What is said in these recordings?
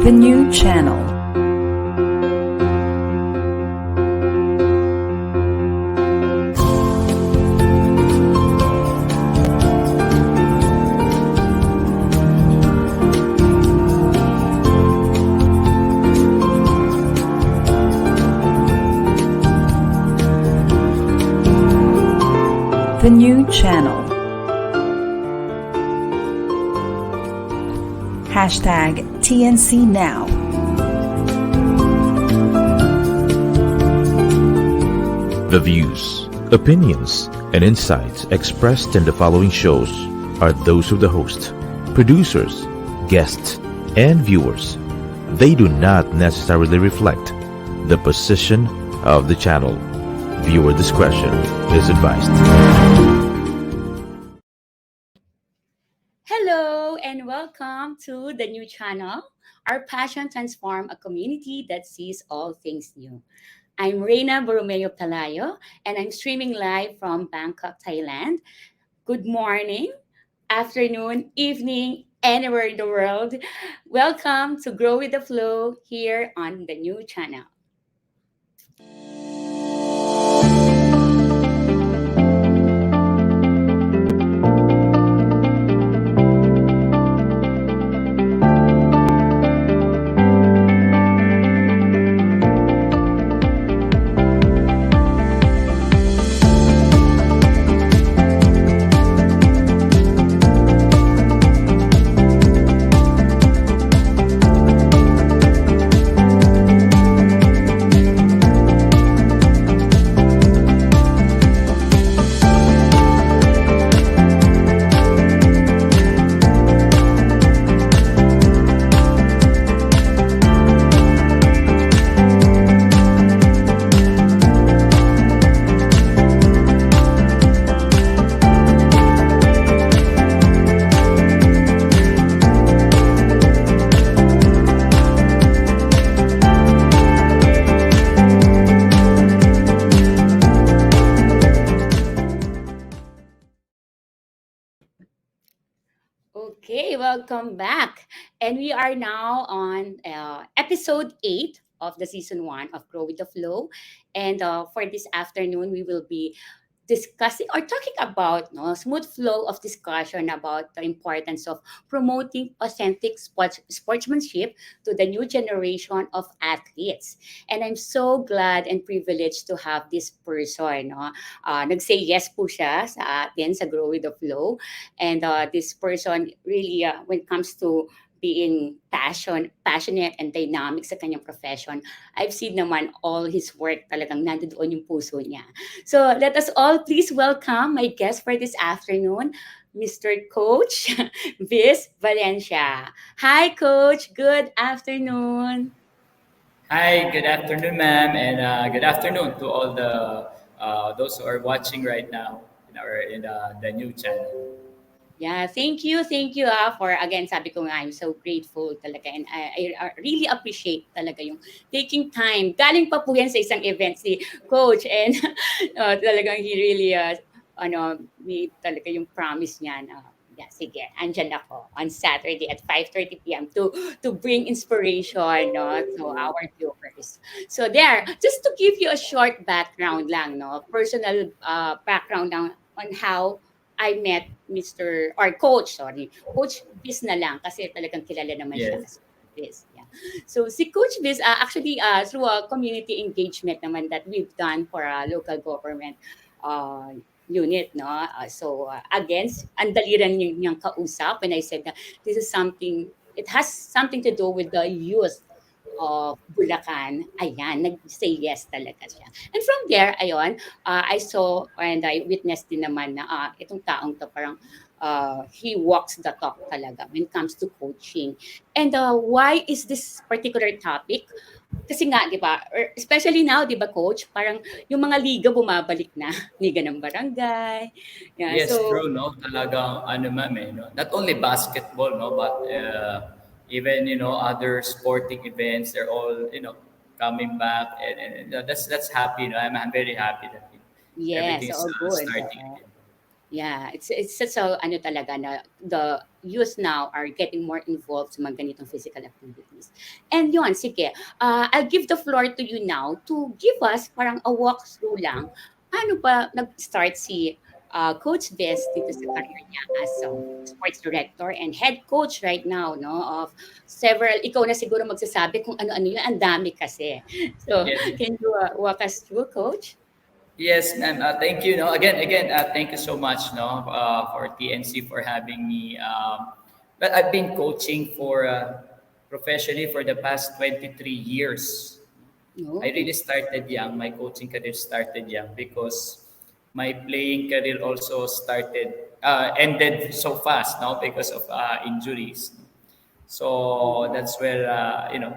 The new channel. The new channel. Hashtag TNC Now. The views, opinions, and insights expressed in the following shows are those of the host, producers, guests, and viewers. They do not necessarily reflect the position of the channel. Viewer discretion is advised. Hello and welcome to the new channel. Our passion transform a community that sees all things new. I'm Reina Borromeo Palayo and I'm streaming live from Bangkok, Thailand. Good morning, afternoon, evening, anywhere in the world. Welcome to Grow with the Flow here on the new channel. Okay, welcome back. And we are now on episode 8 of the season 1 of Grow with the Flow. And for this afternoon, we will be discussing or talking about no smooth flow of discussion about the importance of promoting authentic sportsmanship to the new generation of athletes. And I'm so glad and privileged to have this person. No? Nag-say yes po siya sa atin sa Grow with the Flow. And this person really, when it comes to being passionate and dynamic sa kanyang profession, I've seen naman all his work talagang nandoon yung puso niya. So let us all please welcome my guest for this afternoon, Mr. Coach Viz Valencia. Hi, Coach. Good afternoon. Hi, good afternoon, ma'am, and good afternoon to all the those who are watching right now in the new channel. Yeah, thank you for again sabi ko nga I'm so grateful talaga and I really appreciate talaga yung taking time. Galing pa po yan sa isang event si Coach and talagang he really we talaga yung promise niya na yeah, sige, andyan ako on Saturday at 5:30 p.m. to bring inspiration no to our viewers. So there, just to give you a short background lang no, personal background on how I met Mr. or Coach, sorry. Coach Biz na lang kasi talagang kilala naman siya Yes. as Biz. Yeah. So si Coach Biz, actually through a community engagement naman that we've done for a local government uh, unit, no? Again, ang daliran niyang kausap when I said that this is something, it has something to do with the youth of Bulacan, ayan, nag-say yes talaga siya. And from there, ayun, I saw and I witnessed din naman na itong taong to parang he walks the talk talaga when it comes to coaching. And why is this particular topic? Kasi nga, di ba, especially now, di ba, Coach, parang yung mga liga bumabalik na. Liga ng barangay. Yeah, Yes, so, true, no? Talagang ano, ma'am, no? Not only basketball, no, but even other sporting events. They're all coming back, and that's happy. I'm very happy that yes, everything's all good. starting again. Yeah, it's such a ano talaga na the youth now are getting more involved sa mga ganitong physical activities. And yun, sige, I'll give the floor to you now to give us parang a walkthrough lang. Paano ba nag-start si Coach Viz dito sa career niya as sports director and head coach right now, no, of several, ikaw na siguro magsasabi kung ano-ano yun, ang dami kasi. So, Yes. can you walk us through, Coach? Yes, ma'am. Thank you. No, again, thank you so much. No, for TNC for having me. But I've been coaching for professionally for the past 23 years. No? I really started young. My coaching career started young because my playing career also ended so fast. No, because of injuries. So that's where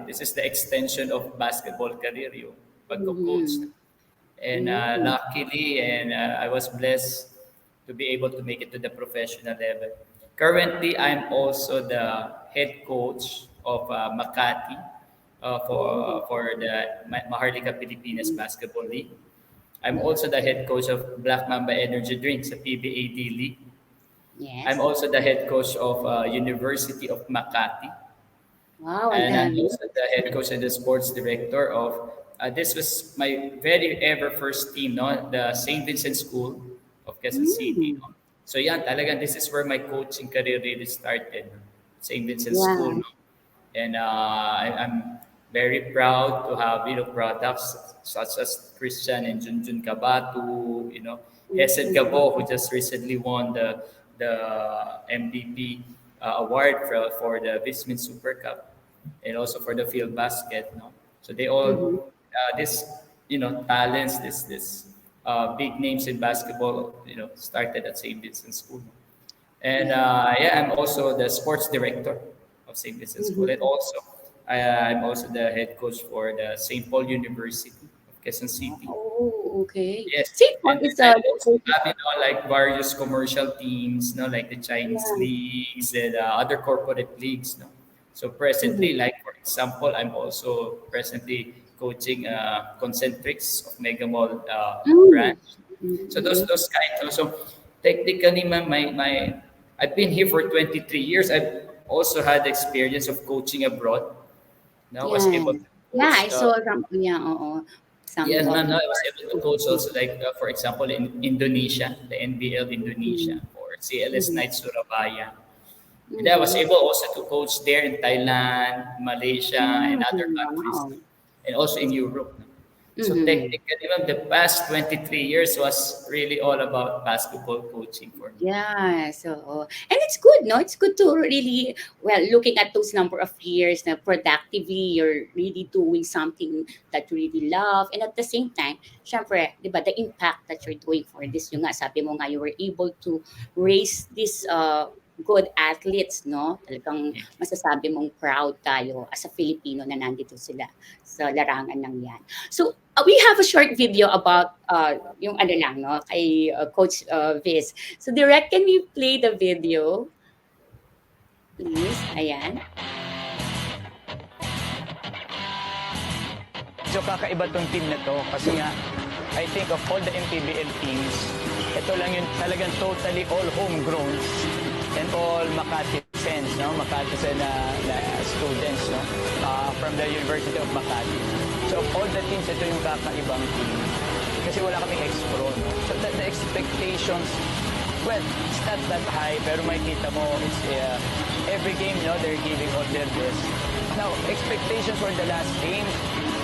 this is the extension of basketball career. Yung pagko-coach. Mhm. And Mm. luckily, and I was blessed to be able to make it to the professional level. Currently, I'm also the head coach of Makati Oh. for the Maharlika Pilipinas Basketball League. I'm also the head coach of Black Mamba Energy Drinks, a PBAD league. I'm Yes. also the head coach of University of Makati. Wow, ang And I'm dami. also the head coach and the sports director of this was my very ever first team, no, the St. Vincent School of Quezon City. Mm. No? So yan, talagang this is where my coaching career really started, no? St. Vincent School. Yeah. No? And I'm very proud to have products such as Christian and Junjun Kabatu, Hesed Mm. Gabo, who just recently won the MVP award for the Vismin Super Cup and also for the field basket. No, so they Mhm. all this talents, this big names in basketball, started at St. Vincent School. And Yeah. yeah, I'm also the sports director of St. Vincent School, and Mhm. also I'm also the head coach for the St. Paul University of Quezon City. Oh, okay. Yes, St. and Paul is I also located. have like various commercial teams, like the Chinese Yeah. leagues and other corporate leagues. No, so presently, Mhm. like for example, I'm also presently coaching Concentrix of Mega Mall Mm. branch. So Mhm. those kind. So technically, my I've been here for 23 years. I've also had experience of coaching abroad. Now I was Yeah. able to Yeah, coach. I saw some, yeah, oo. Some Yes, of ma'am. No, I your was able to coach also, like for example, in Indonesia, the NBL Indonesia Mhm. or CLS Mhm. Knights Surabaya. And I was Mhm. able also to coach there in Thailand, Malaysia, and other Mm. countries, Wow. and also in Europe. So Mhm. technically, ma'am, the past 23 years was really all about basketball coaching for me. Yeah, so and it's good, no? It's good to really, well, looking at those number of years na productively, you're really doing something that you really love. And at the same time, syempre, di ba, the impact that you're doing for this, yung nga, sabi mo nga, you were able to raise this good athletes, no? Talagang Yeah. masasabi mong proud tayo as a Filipino na nandito sila sa larangan ng yan. So, we have a short video about yung ano lang, no, kay Coach Viz. So, Direct, can we play the video, please? Ayan. So kakaiba tong team na to kasi nga I think of all the MPBL teams, ito lang yung talagang totally all homegrown and all Makati fans, no? Makati na students, no? From the University of Makati. So of all the teams, ito yung kakaibang team kasi wala kaming ex-pro, no? So the expectations, well, it's not that high pero makikita mo it's every game, no, they're giving all their best. Now, expectations for the last game,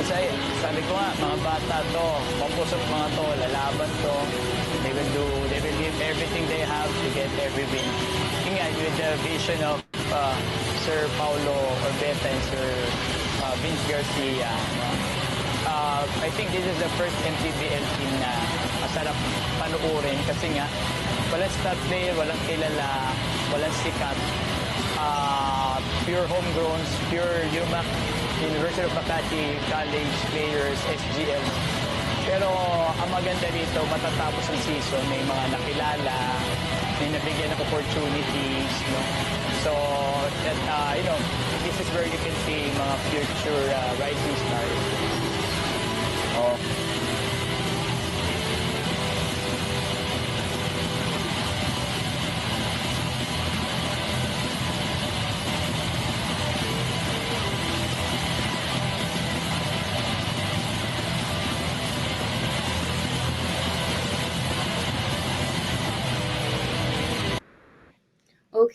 kasi sabi ko nga, mga bata to, mapusok mga to, lalaban to, they will give everything they have to get every win. Yun nga, with the vision of Sir Paulo Orbeta and Sir Vince Garcia, no? I think this is the first MPBL team na masarap panuorin kasi nga, walang star player, walang kilala, walang sikat. Pure homegrowns, pure University of Makati College players, SGL. Pero ang maganda dito, matatapos ang season, may mga nakilala, may nabigyan ng opportunities, no? So, that, this is where you can see mga future rising stars. Oh.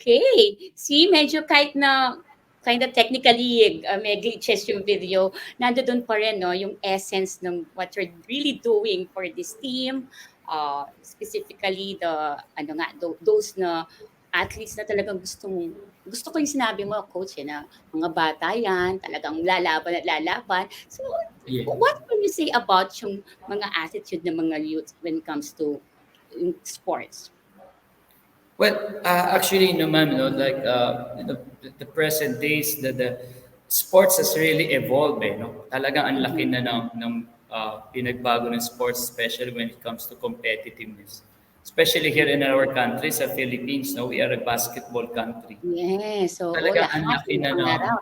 Okay. See, medyo kahit na kind of technically may glitches yung video, nandoon pa rin, no, yung essence ng what you're really doing for this team. Specifically, ano nga, those na athletes na talagang gusto ko yung sinabi mo, coach, na mga bata yan, talagang lalaban at lalaban. So, Yeah. what can you say about yung mga attitude ng mga youth when it comes to sports? Well, actually, ma'am, like the present days, the sports has really evolved, no? Talagang ang laki Mhm. na ng pinagbago ng sports, especially when it comes to competitiveness. Especially here in our country, sa Philippines, no, we are a basketball country. Yes, oo, Talagang lahat may pangarap.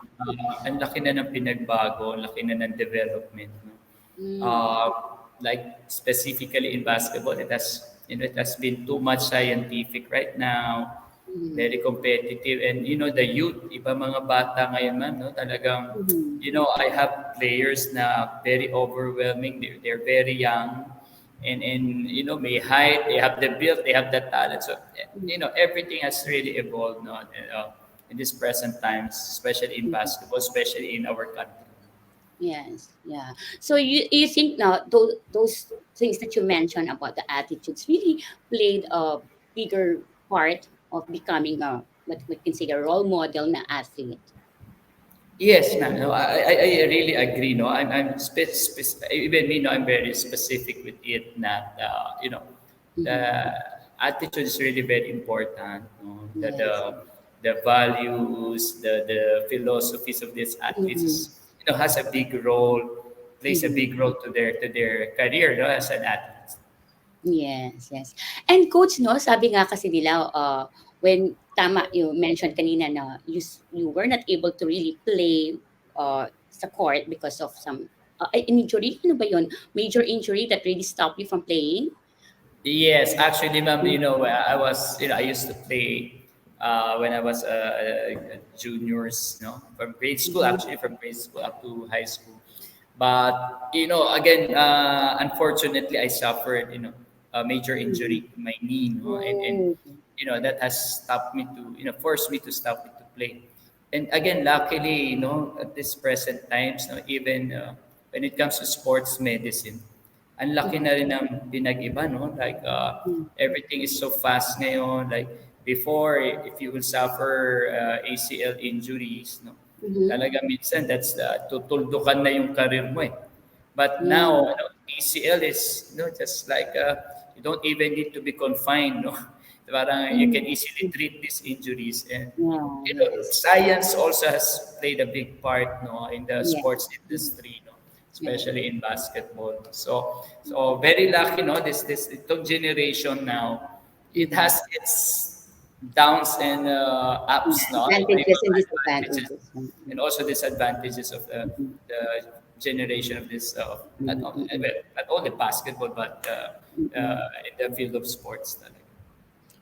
ang laki na ng pinagbago, ang laki na ng development, no? Hmm, uh, like specifically in basketball, it has been too much scientific right now, mhm, very competitive, and the youth, iba mga bata ngayon, man, no, talagang, mhm, I have players na very overwhelming. They're very young, and may height, they have the build, they have the talent. So mhm, everything has really evolved, no, in this present times, especially in mhm. basketball, especially in our country. Yes, yeah. So you think now those things that you mentioned about the attitudes really played a bigger part of becoming a what we can say a role model na athlete. Yes, ma'am. No, I really agree. No, even me. No, I'm very specific with it. That the Mhm. attitude is really very important. No? Yes. The values, the philosophies of these athletes Mhm. has a big role, plays a Mhm. big role to their career, no, as an athlete. Yes, yes. And coach 'no, sabi nga kasi nila, when tama you mentioned kanina na you were not able to really play, sa court because of some, injury, ano ba yun? Major injury that really stopped you from playing? Yes, actually, ma'am, Mm, I used to play when I was juniors, from grade school, mhm, actually, from grade school up to high school. But, again, unfortunately, I suffered, a major mhm. injury to my knee, and Oh, that has stopped me to, forced me to stop me to play. And again, luckily, at this present times, even when it comes to sports medicine, ang laki mhm, na rin ng pinag-iba, no? Like, hmm, everything is so fast ngayon. Like, before, if you will suffer ACL injuries, no? mhm. Talaga minsan, tutuldukan na yung career mo, eh. But now, Yeah, ACL is, just like, you don't even need to be confined, no? Parang you can mhm, easily treat these injuries. And, yeah, yes, science also has played a big part, no, in the yes, sports mhm, industry, no, yeah, especially in basketball. So very lucky, no, this itong generation now, it mhm, has its downs and yeah. ups, no, may Advantages mga and advantages disadvantages. and also disadvantages of Mhm, the generation of this, mhm, mhm, not only basketball, but mhm. in the field of sports talaga.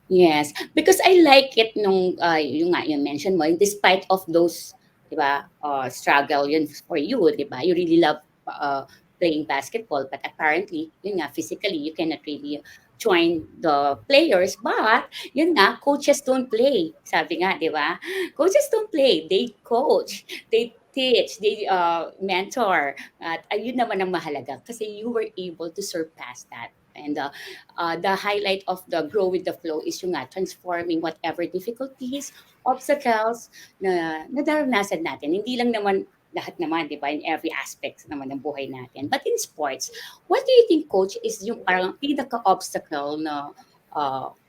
Yes, because I like it nung, yung nga yung mention mo, despite of those, 'di ba, struggle yun for you, 'di ba? You really love, playing basketball, but apparently, yun nga, physically, you cannot really join the players. But, yun nga, coaches don't play. Sabi nga, 'di ba? Coaches don't play. They coach, they teach, they, mentor. At ayun naman ang mahalaga kasi you were able to surpass that. And the highlight of the grow with the flow is yung nga, transforming whatever difficulties, obstacles na nadaranasan natin. Hindi lang naman lahat naman, di ba, in every aspect naman ng buhay natin. But in sports, what do you think, coach, is yung parang pinaka-obstacle na,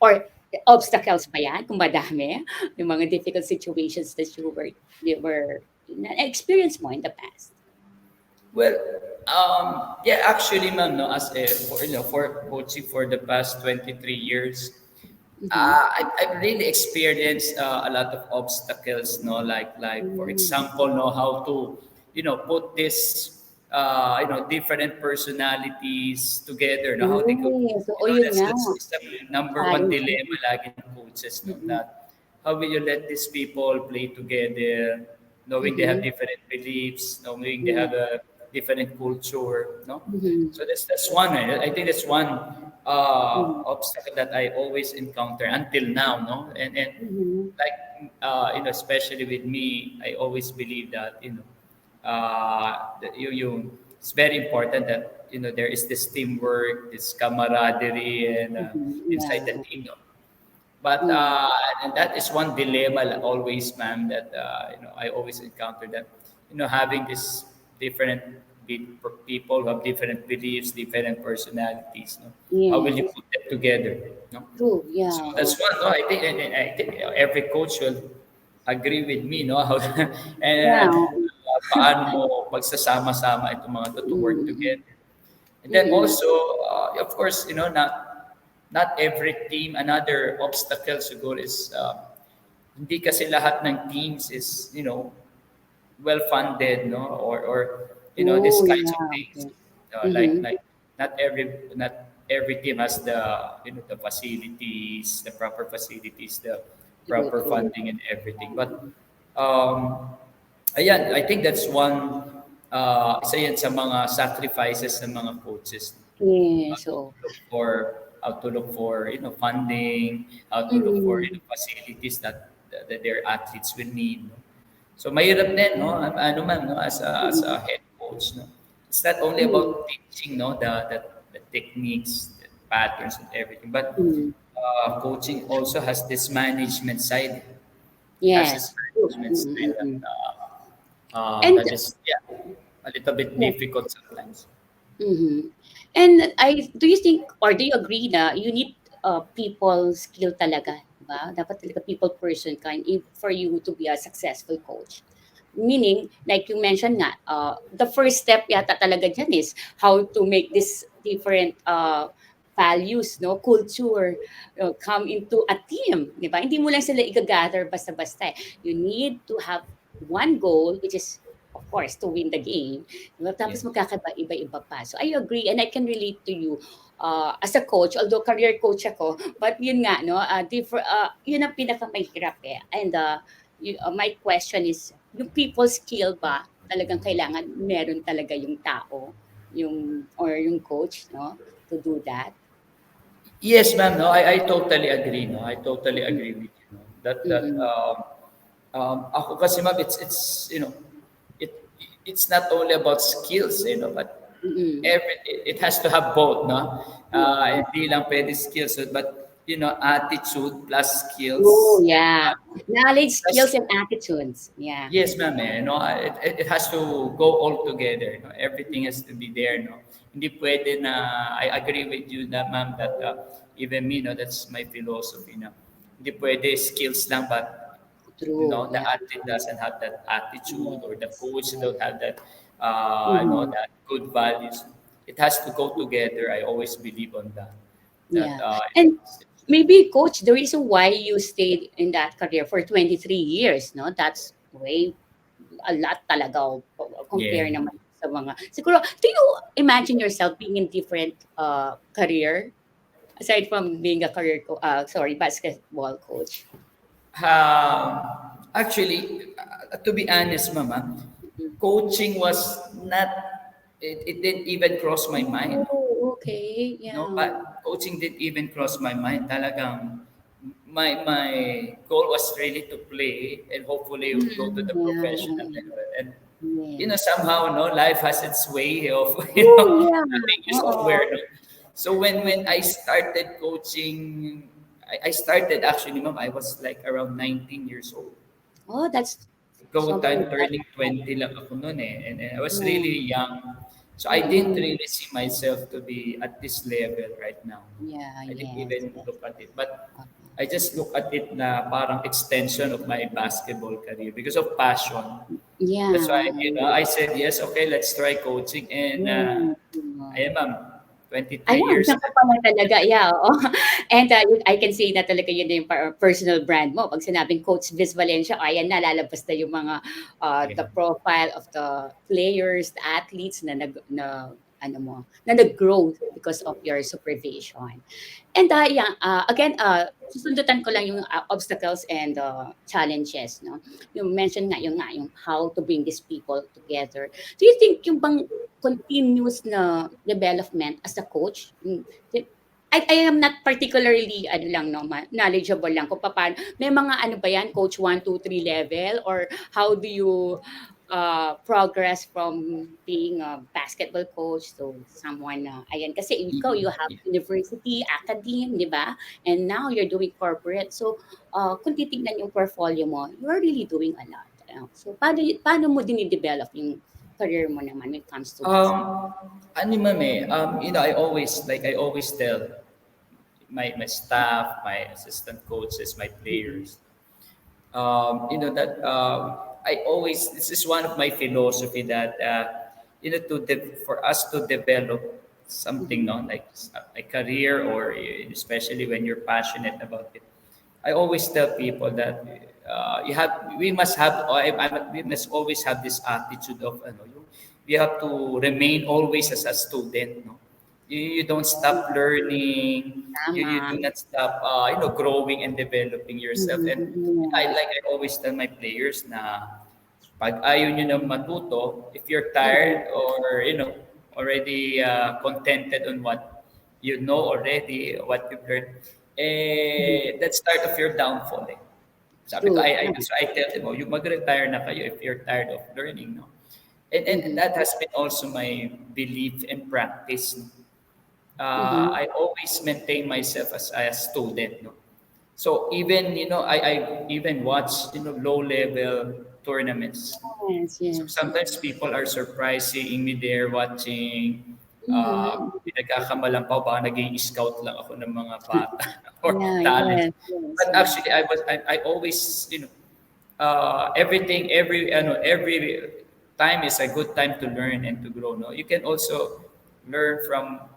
or obstacles ba yan, kung madami, yung mga difficult situations that you were na-experience mo in the past? Well, yeah, actually, ma'am, no, as for coaching for the past 23 years, Mm-hmm. I've really experienced a lot of obstacles, no, like for Mm. example, know how to, put this, different personalities together, no, how they could, Yes, oo, yun nga. that's the number one Challenge. dilemma lagi ng coaches, no, Mm, that how will you let these people play together, knowing they have mhm. different beliefs, knowing they Yeah. have a different culture, no? Mhm. So that's one. I think that's one obstacle that I always encounter until now, no, and Mhm. like especially with me, I always believe that that it's very important that there is this teamwork, this camaraderie, and Mhm. inside the Yeah. team. No? But Yeah. and that is one dilemma always, ma'am, that I always encounter that having this different people who have different beliefs, different personalities. No? How will you Yes. put them together? No? True. So Yeah. that's one. No, I think every coach will agree with me, no? How, and Yeah. paano mo pagsasama-sama itong mga to work Mm-mm. together. And then Mm-mm. also, of course, not every team, another obstacle siguro is hindi kasi lahat ng teams is, well funded, no, or these Oh, kinds of yeah. things. Okay. Mm-hmm. Like not every team has the the facilities, the proper facilities, the True. proper True. funding and everything. But um, ayan, I think that's one isa yan sa mga sacrifices ng mga coaches, Yes. So. how to look for funding, how to look for Mm-hmm. facilities that their athletes will need. No? So mahirap din, no? Ano man, no? As a head coach, no? It's not only Mm-hmm. about teaching, no, the techniques, the patterns, and everything, but Mm-hmm. coaching also has this management side. It has this Yes. True. management style Mm-mm. And that is a little bit yeah. difficult sometimes. Mm-hmm. And do you think or do you agree na you need people skill talaga, ba? Dapat talaga people person for you to be a successful coach. Meaning, like you mentioned nga, the first step yata talaga dyan is how to make this different values, no, culture, come into a team, di ba? Hindi mo lang sila i-gather basta-basta. You need to have one goal, which is, of course, to win the game. Diba? Yeah. Tapos magkakaiba-iba pa. So I agree and I can relate to you as a coach, although career coach ako, but yun nga, no, yun ang pinakamahirap eh. And my question is, yung people skill ba, talagang kailangan meron talaga yung tao, or yung coach, no, to do that? Yes, ma'am. No, I totally agree. No, I totally agree with you. No? That Mm-mm. ako kasi ma'am, it it's not only about skills, but Mm-mm. it has to have both, no. Yeah. Hindi lang pwede skills, but attitude plus Oh, skills. yeah. Knowledge, skills, Plus, and attitudes. Yeah. yes, ma'am. It has to go all together. No? Everything has to be there. No? Hindi pwede na, I agree with you na, ma'am, that even me, no, that's my philosophy. No? Hindi pwede skills lang, but True. the Yeah. athlete doesn't have that attitude or the Yes. coach don't have that, Mm-hmm. that good values. It has to go together. I always believe on that. That Yeah. And it's- maybe, coach, the reason why you stayed in that career for 23 years, no? That's way a lot talaga yeah. compare naman sa mga siguro. Do you imagine yourself being in different career aside from being a basketball coach? Actually, to be honest, Mama, Mhm. coaching was not. It didn't even cross my mind. Oh, okay. No, Yeah. but coaching didn't even cross my mind. Talagang my goal was really to play and hopefully go to the professional Yeah. level. And Yes. somehow, no, life has its way of Oh, yeah. nothing is Oo. somewhere. No? So when I started coaching, I started actually, ma'am. I was like around 19 years old. Oh, that's Go sobrang time turning bata. 20 lang ako noon eh. And I was Yeah. really young. So I didn't Mm-mm. really see myself to be at this level right now. Yeah, I didn't yes, even yes. look at it. But Uh, I just look at it na parang extension of my basketball career because of passion. That's Yeah. why, I said, yes, okay, let's try coaching. And Yeah. ayan ma'am, 23 Ayan, years diyan ka pala talaga, yeah, oo. And, I can say na talaga yun na yung personal brand mo. 'Pag sinabing Coach Viz Valencia, ayan na, lalabas na yung mga, na. the profile of the players, the athletes na ano mo, na nag-grow because of your supervision. And, yeah, again, susundutan ko lang yung, obstacles and, challenges, no? Yung mention nga yung how to bring these people together. Do you think yung bang continuous na development as a coach, I am not particularly ano lang 'no, knowledgeable lang kung papaano may mga ano ba 'yan, coach 1, 2, 3 level or how do you, progress from being a basketball coach to someone na ayan kasi ikaw you have university, academe, 'di ba? And now you're doing corporate. So, kung titignan yung portfolio mo, you're really doing a lot, So, paano mo dine-develop yung career mo naman when it comes to basketball? Ano ma'am eh, I always tell my staff, my assistant coaches, my players, that I always this is one of my philosophy that for us to develop something, no, like a career or especially when you're passionate about it. I always tell people that we must always have this attitude of we have to remain always as a student, no. You don't stop learning. You Tama. do not stop growing and developing yourself. And I always tell my players na pag ayaw nyo na matuto, if you're tired or already contented on what you know already, what you've learned, that's start of your downfall. Sabi ko, True. so I tell them, you mag-retire na kayo if you're tired of learning, no? And that has been also my belief and practice. No? Mhm. I always maintain myself as a student. No? So even I even watch low level tournaments. Yes, So yes. sometimes people are surprised seeing me there watching. Mhm. Pinagkakamalan pa baka naging scout lang ako ng mga bata or Yeah, talent. yes, yes, But yes. actually, I always every time is a good time to learn and to grow. No, you can also learn from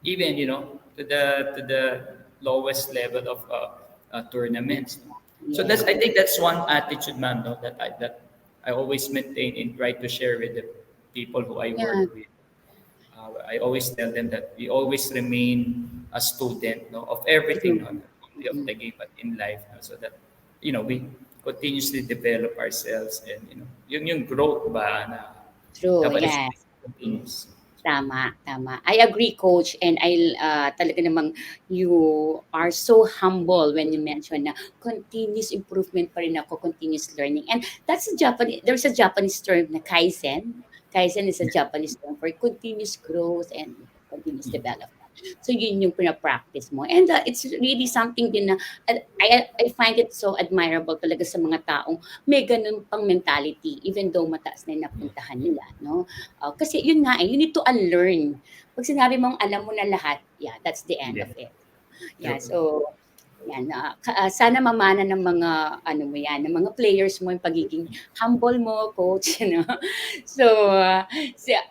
even to the lowest level of tournaments. So Yes. I think that's one attitude, man, no, that I always maintain and try to share with the people who I Yeah, work with. I always tell them that we always remain a student, no, of everything, true. no, not only of the game but in life, no, so that we continuously develop ourselves and yung growth ba na True, dapat is yes. continuous. Tama, tama. I agree, coach, and talaga namang you are so humble when you mention na continuous improvement pa rin ako, continuous learning. And there's a Japanese term na kaizen. Kaizen is a Japanese term for continuous growth and continuous development. So yun yung pina-practice mo. And it's really something din na I find it so admirable talaga sa mga taong may ganun pang mentality even though mataas na yung napuntahan nila, no? Kasi yun nga you need to unlearn. Pag sinabi mong alam mo na lahat, yeah, that's the end Yeah, of it. Yeah, true. so yan, sana mamana ng mga ano mo yan, ng mga players mo yung pagiging humble mo, coach, no? So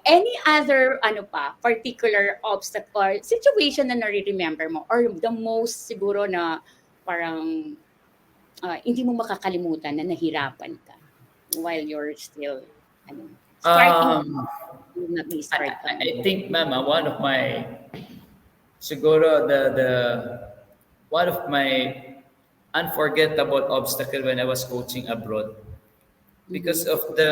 any other ano pa, particular obstacle or situation na nare-remember mo or the most siguro na parang hindi mo makakalimutan na nahirapan ka while you're still ano, starting Um, nag-start ka I mag think, ma'am, one of my siguro the one of my unforgettable obstacle when I was coaching abroad because Mhm. of the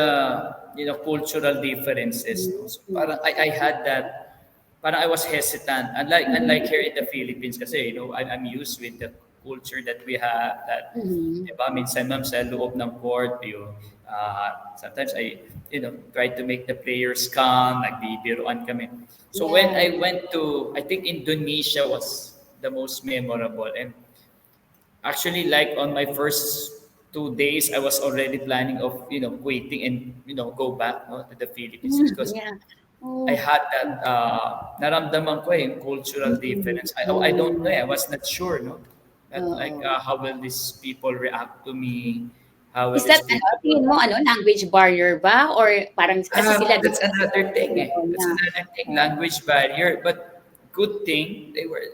cultural differences. No? So parang I had that. Parang I was hesitant. Unlike here in the Philippines, kasi I'm used with the culture that we have. That Mhm. diba, minsan ma'am sa loob ng court, sometimes I try to make the players calm, nagbibiruan kami. So when Yeah. I went to, I think Indonesia was the most memorable. And actually, like on my first 2 days, I was already planning of quitting and go back, no, to the Philippines because Yeah. I Oh. had that naramdaman ko yung cultural Mm. difference. I don't know. Mm. I was not sure, no, that like Oo. how will these people react to me? How will Is that these ano, people? tingin mo ano, language barrier ba or parang kasi sila di That's another thing. Eh. oo That's na. another thing. Oo. Language barrier, but good thing they were.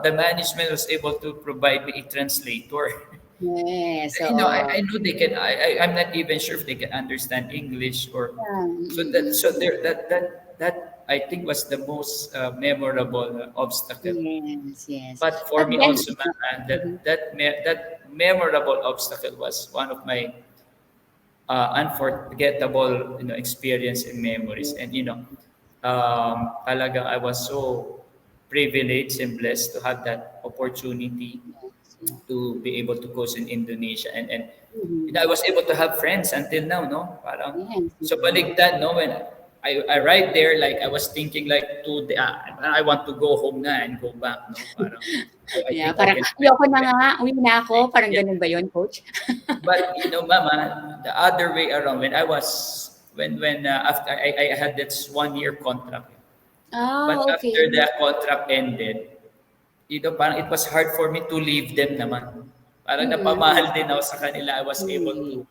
The management was able to provide me a translator. Yes, I oo. know they can. I'm not even sure if they can understand English or Yeah, so there that I think was the most memorable obstacle. Yes, yes. But for But me then also, man, mhm, that memorable obstacle was one of my unforgettable experience and memories. And talagang I was so privileged and blessed to have that opportunity Yeah. to be able to coach in Indonesia, and Mhm. I was able to have friends until now, no? Parang Yes. so baligtad, no? When I arrived there, like I was thinking like I want to go home na and go back, no? Parang I Yeah, think I parang can ayoko na nga, uwi na ako, parang yeah. ganun ba yun, coach? But Mama, the other way around, when I was when after I had this 1 year contract, but Okay. after the contract ended, parang it was hard for me to leave them naman. Parang Mm. napamahal din ako sa kanila. I was able to,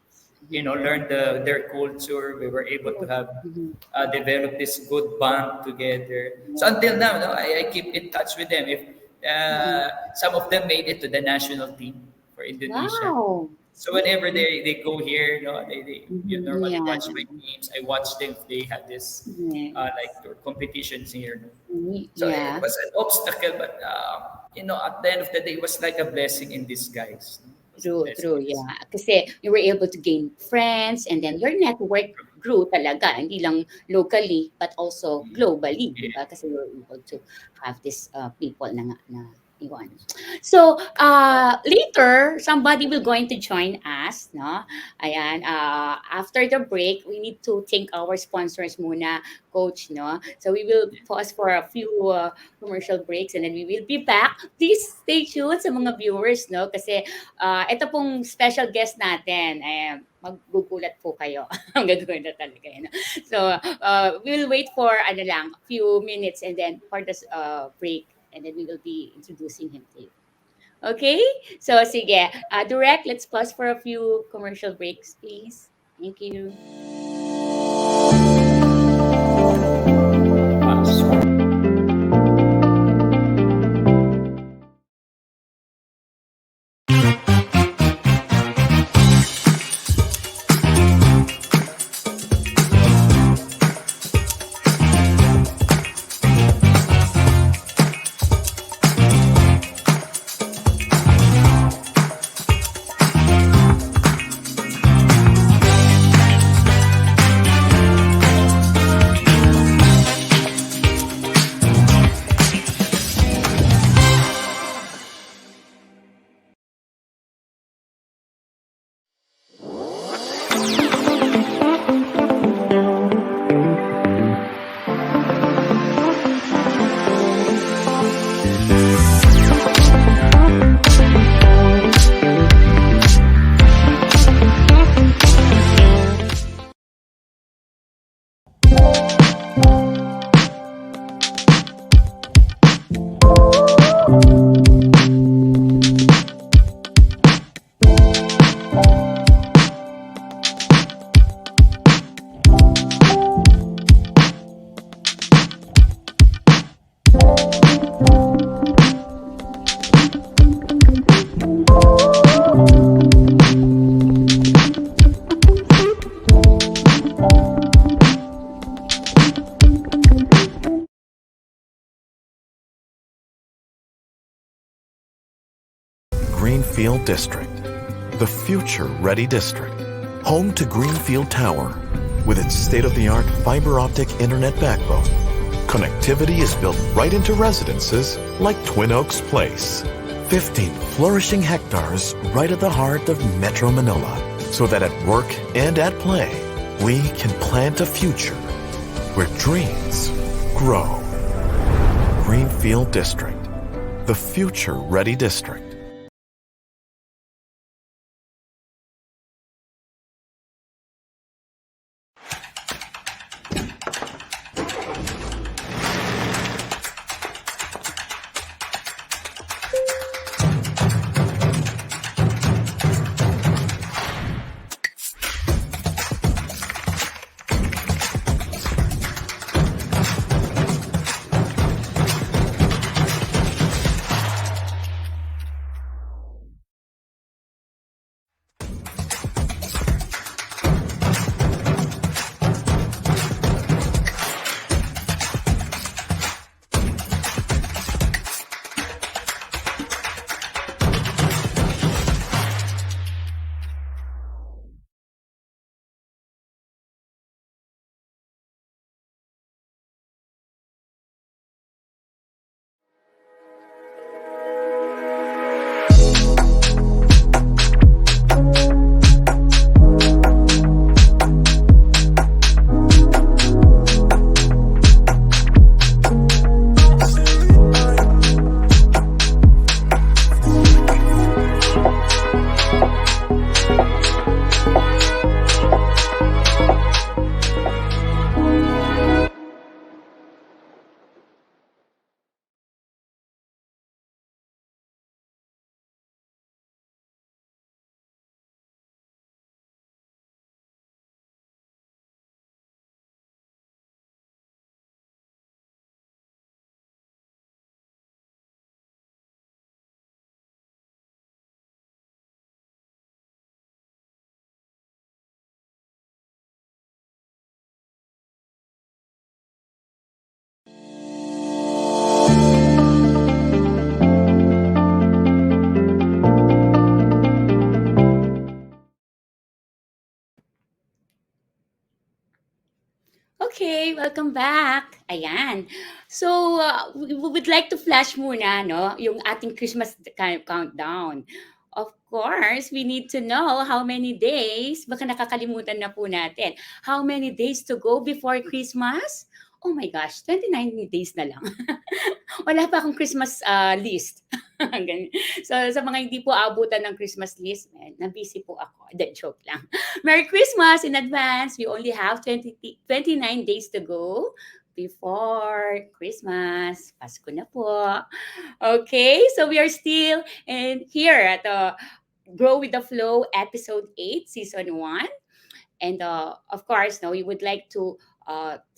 Yes. learn their culture. We were able to Yes. have Mhm. develop this good bond together. So Yes. until now, no, I keep in touch with them. If Mm. some of them made it to the national team for Indonesia. Wow. So whenever they go here, they you Mhm. normally Yeah. watch my games. I watch them if they have this Yes. like their competitions here. No? So it Yeah. was an obstacle, but at the end of the day, it was like a blessing in disguise. It was a True, blessing true, in disguise. yeah. Kasi you were able to gain friends and then your network grew talaga, hindi lang locally but also globally, di Yeah. ba? Kasi you were able to have these people na iwan. So, later, somebody will going to join us, no? Ayan, after the break, we need to thank our sponsors muna, coach, no? So, we will pause for a few commercial breaks and then we will be back. Please stay tuned sa mga viewers, no? Kasi ito pong special guest natin, magugulat po kayo. Ang gagawin na talaga yun. So, we'll wait for few minutes and then for this break and then we will be introducing him to you. Okay? So, sige. Direct, let's pause for a few commercial breaks, please. Thank you. Greenfield District, the future-ready district, home to Greenfield Tower, with its state-of-the-art fiber-optic internet backbone. Connectivity is built right into residences like Twin Oaks Place. 15 flourishing hectares right at the heart of Metro Manila, so that at work and at play, we can plant a future where dreams grow. Greenfield District, the future-ready district. Okay, welcome back. Ayan. So, we would like to flash muna, no, yung ating Christmas countdown. Of course, we need to know how many days, baka nakakalimutan na po natin, how many days to go before Christmas? Oh my gosh, 29 days na lang. Wala pa akong Christmas list. Ganun. So, sa mga hindi po abutan ng Christmas list, na-busy po ako. Then, joke lang. Merry Christmas in advance. We only have 29 days to go before Christmas. Pasko na po. Okay, so we are still here at Grow with the Flow episode 8, season 1. And of course, no, we would like to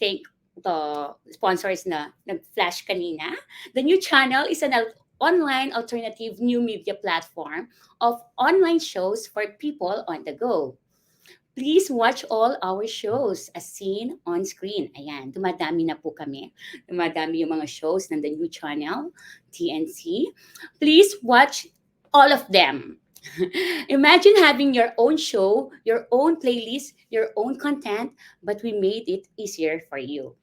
thank the sponsors na nag-flash kanina. The new channel is an online alternative new media platform of online shows for people on the go. Please watch all our shows as seen on screen. Ayan, dumadami na po kami. Dumadami yung mga shows ng the new channel, TNC. Please watch all of them. Imagine having your own show, your own playlist, your own content, but we made it easier for you.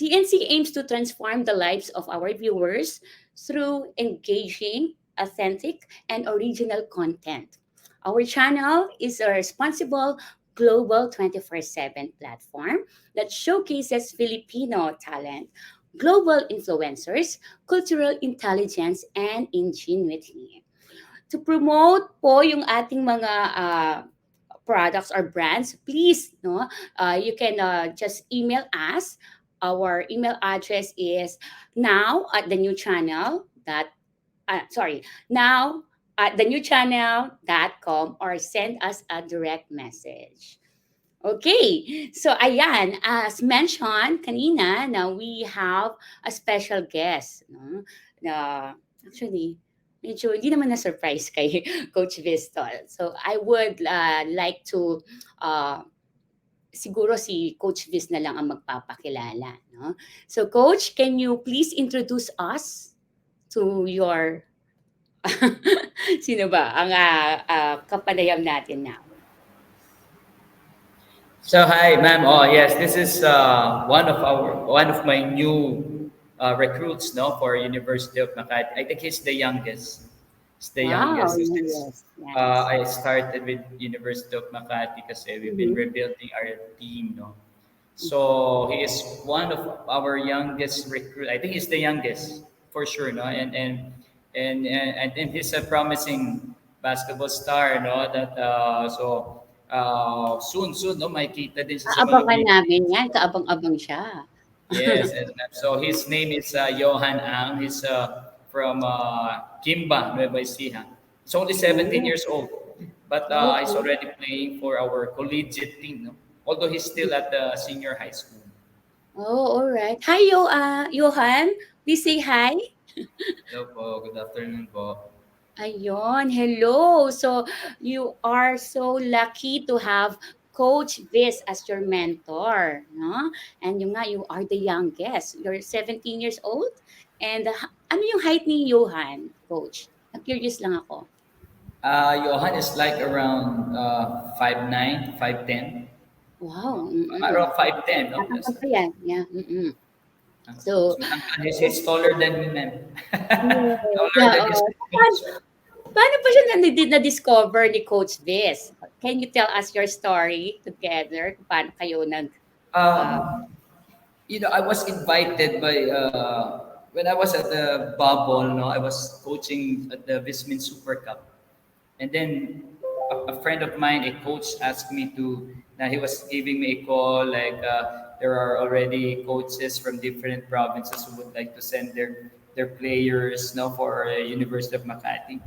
TNC aims to transform the lives of our viewers through engaging, authentic, and original content. Our channel is a responsible global 24/7 platform that showcases Filipino talent, global influencers, cultural intelligence, and ingenuity. To promote po yung ating mga products or brands, please, no, you can just email us. Our email address is now at the new channel that now at the new channel.com or send us a direct message. Okay, so ayan, as mentioned kanina, now we have a special guest, no? Actually, medyo hindi naman na-surprise kay Coach Vistol. So I would like to siguro si Coach Viz na lang ang magpapakilala, no? So Coach, can you please introduce us to your sino ba ang kapanayam natin now? So hi, ma'am. Oh yes, this is one of my new recruits, no, for University of Makati. I think he's the youngest. He's the Wow, youngest. yes, I started with University of Makati kasi we've been rebuilding our team, no. So he is one of our youngest recruit. I think he's the youngest for sure, no. And he's a promising basketball star, no. That soon, no, makikita din siya sa mga Aabangan video. namin yan, kaabang-abang siya. Yes, and so his name is Johan Ang. He's from Kimba, Nueva Ecija. He's only 17 years old, but he's already playing for our collegiate team. No? Although he's still at the senior high school. Oh, all right. Hi, Johan. Please say hi. Hello po, good afternoon po. Ayun, hello. So, you are so lucky to have Coach Viz as your mentor, no? And yung nga, you are the youngest. You're 17 years old. And ano yung height ni Johan, Coach? Na-curious lang ako. Johan is like around 5'9", 5'10". Wow. Around 5'10", no? Nakakapag pa yan. Yeah. So, He's taller than me, ma'am. Taller yeah, than his coach. paano pa siya na-discover ni Coach Viz? Can you tell us your story together? Paano kayo I was invited by when I was at the bubble. No, I was coaching at the Vismin Super Cup, and then a friend of mine, a coach, asked me to. Now he was giving me a call like there are already coaches from different provinces who would like to send their players, no, for University of Makati.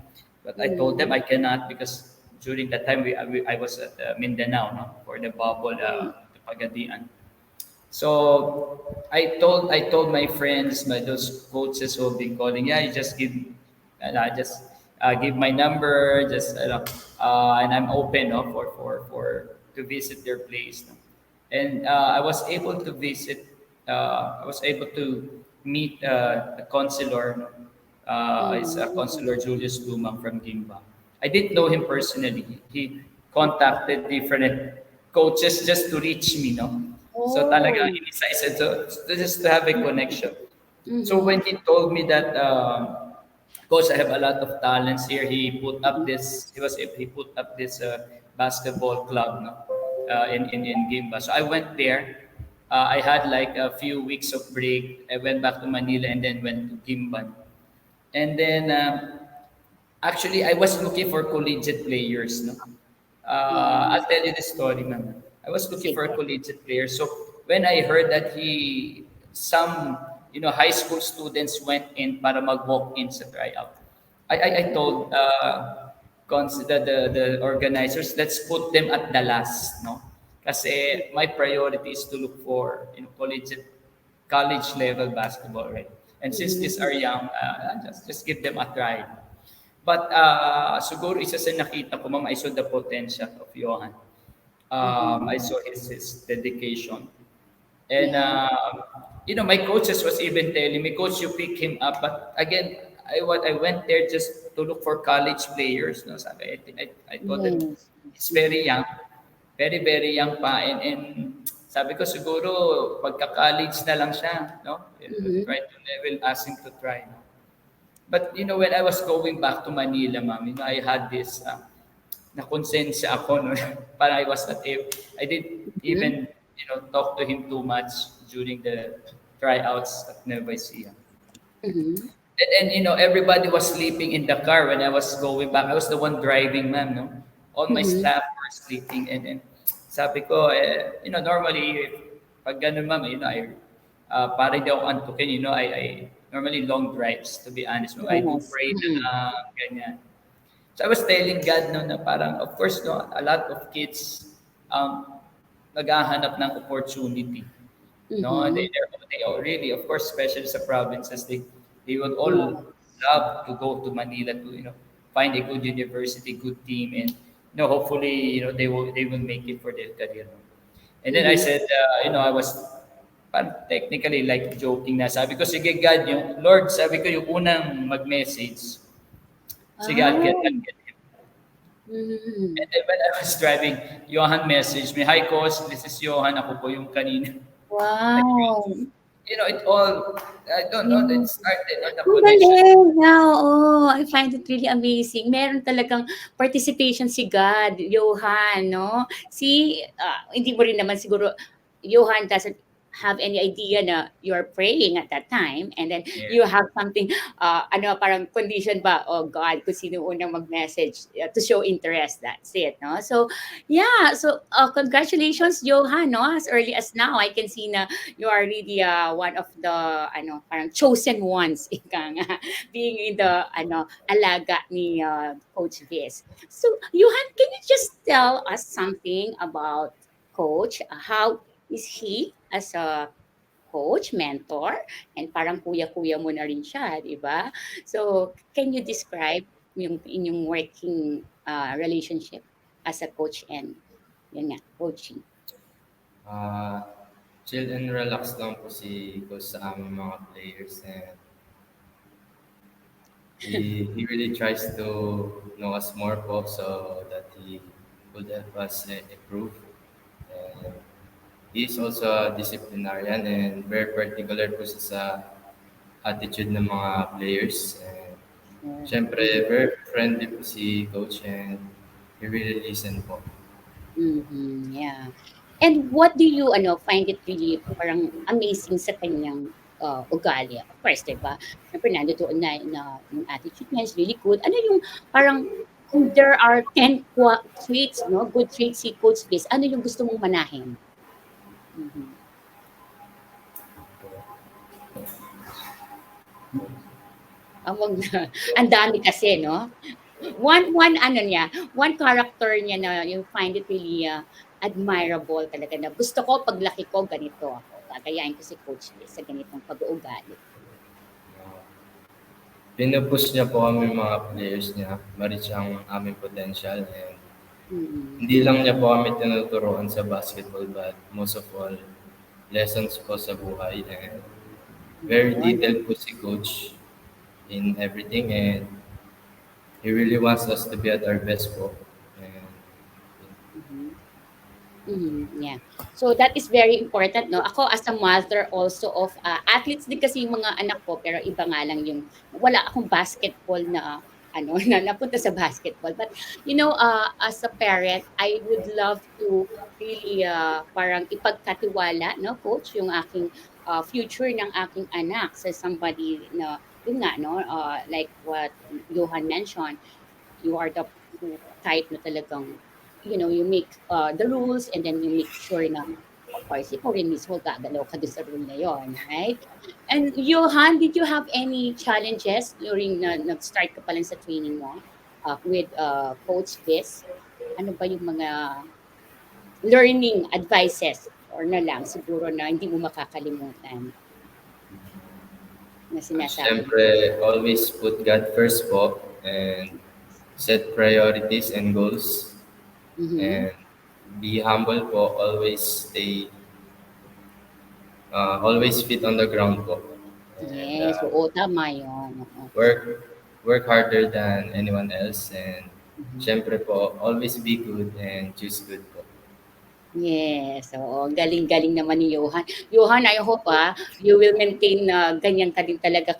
But I told them I cannot because during that time I was at Mindanao, no, for the bubble, the Pagadian. So I told my friends, those coaches who have been calling, yeah, you just give, give my number, and I'm open, no, for to visit their place. No? And I was able to visit. I was able to meet a consular. No? It's a consular Julius Lumang from Gimba. I didn't know him personally. He contacted different coaches just to reach me, no. So talaga, Oh. inisa-isa to just to have a connection. So Mm-hmm. when he told me that, coach, I have a lot of talents here. He put up this basketball club, no, in Gimba. So I went there. I had like a few weeks of break. I went back to Manila and then went to Gimban. And then actually, I was looking for collegiate players. No, Mm-hmm. I'll tell you the story, ma'am. I was looking for a Sige. collegiate player. So when I heard that some high school students went in para mag-walk-in sa tryout, I told the organizers, let's put them at the last, no? Kasi my priority is to look for college level basketball, right? And since these Mm-hmm. are young, just give them a try. But siguro isa sa nakita ko, ma'am, I saw the potential of Johan. I Mm-hmm. saw his dedication. And Yeah. my coaches was even telling me, Coach, you pick him up. But again, I went there just to look for college players. No, sabi, I thought that Yes. he's very young, very very young pa, and sabi ko siguro pagka-college na lang siya, no? We'll Mm-hmm. try to level, ask him to try. No? But when I was going back to Manila, ma'am, I had this na-konsensya ako, no? Parang I didn't Mm-hmm. even, talk to him too much during the tryouts at Nueva Ecija. Mm-hmm. And everybody was sleeping in the car when I was going back. I was the one driving, ma'am, no? All my Mm-hmm. staff were sleeping. And sabi ko, normally, pag ganun, ma'am, para hindi ako antukin, I normally long drives, to be honest. No? I do Yes. pray na Mm-hmm. lang, ganyan. So I was telling God, no, na parang, of course, no, a lot of kids naghahanap ng opportunity. No, Mm-hmm. they all really, of course, especially sa provinces, they would all Yeah. love to go to Manila to find a good university, good team, and hopefully they will make it for their career. And then I Mm-hmm. said, I was parang technically like joking na. Sabi ko, sige God, yung Lord, sabi ko yung unang mag-message, sige, I'll Oh. get him. Mm-hmm. And then when I was driving, Johan messaged me, hi coach, this is Johan, ako po yung kanina. Like, Wow. it all, I don't know, it Yeah. started on the Ang connection. galing. Yeah, oo. I find it really amazing. Meron talagang participation si God, Johan, no? Hindi mo rin naman siguro, Johan doesn't have any idea na you're praying at that time and then Yeah. you have something parang condition ba, oh God, kung sino unang mag-message to show interest, that's it, no? So yeah, so congratulations, Johan, no? As early as now I can see na you are really one of the parang chosen ones ika nga, being in the alaga ni Coach Viz. So Johan, can you just tell us something about Coach? How is he as a coach, mentor, and parang kuya-kuya mo na rin siya, di ba? So can you describe yung inyong working relationship as a coach and yun nga, coaching? Ah, chill and relax lang po si Coach sa aming mga players and he really tries to know us more po so that he would help us improve. And he is also a disciplinarian and very particular po siya sa attitude ng mga players. And syempre, very friendly po si Coach and he really listen po. Mhm, yeah. And what do you find it really parang amazing sa kanyang ugali? Of course, 'di ba? Siyempre nandoon na yung attitude niya is really good. Ano yung parang kung there are 10 traits, no, good traits si Coach Biz, ano yung gusto mong manahin? Mhm. Wag na. Ang dami kasi, no? One ano niya, one character niya na you find it really admirable talaga na gusto ko paglaki ko ganito ako. Gagayahin ko si Coach Liz sa ganitong pag-uugali. Pinupush niya po kami mga players niya, ma-reach ang aming potential and Mm. hindi lang niya po kami tinuturuan sa basketball but most of all, lessons po sa buhay and very Yun. detailed po si Coach in everything and he really wants us to be at our best po. And Mhm. Yeah. So that is very important, no? Ako as a mother also of athletes din kasi yung mga anak ko, pero iba nga lang yung wala akong basketball na ano na napunta sa basketball. But as a parent, I would love to really parang ipagkatiwala, no, coach, yung aking future ng aking anak sa somebody na yun nga, no, like what Johan mentioned, you are the type na talagang you make the rules, and then you make sure na of course ikaw rin mismo gagalaw ka dun sa rule na yon, right? And Johan, did you have any challenges during na nag-start ka pa lang sa training mo with Coach Biz? Ano ba yung mga learning advices or na lang siguro na hindi mo makakalimutan na sinasabi mo? Siyempre, always put God first po and set priorities and goals Mhm. and be humble po. Always feet on the ground po. And Yes, oo, tama yun. Oo. work harder than anyone else and Mhm. siyempre po, always be good and choose good po. Yes, oo. Galing-galing naman ni Johan. Johan, I hope, you will maintain na ganyan ka din talaga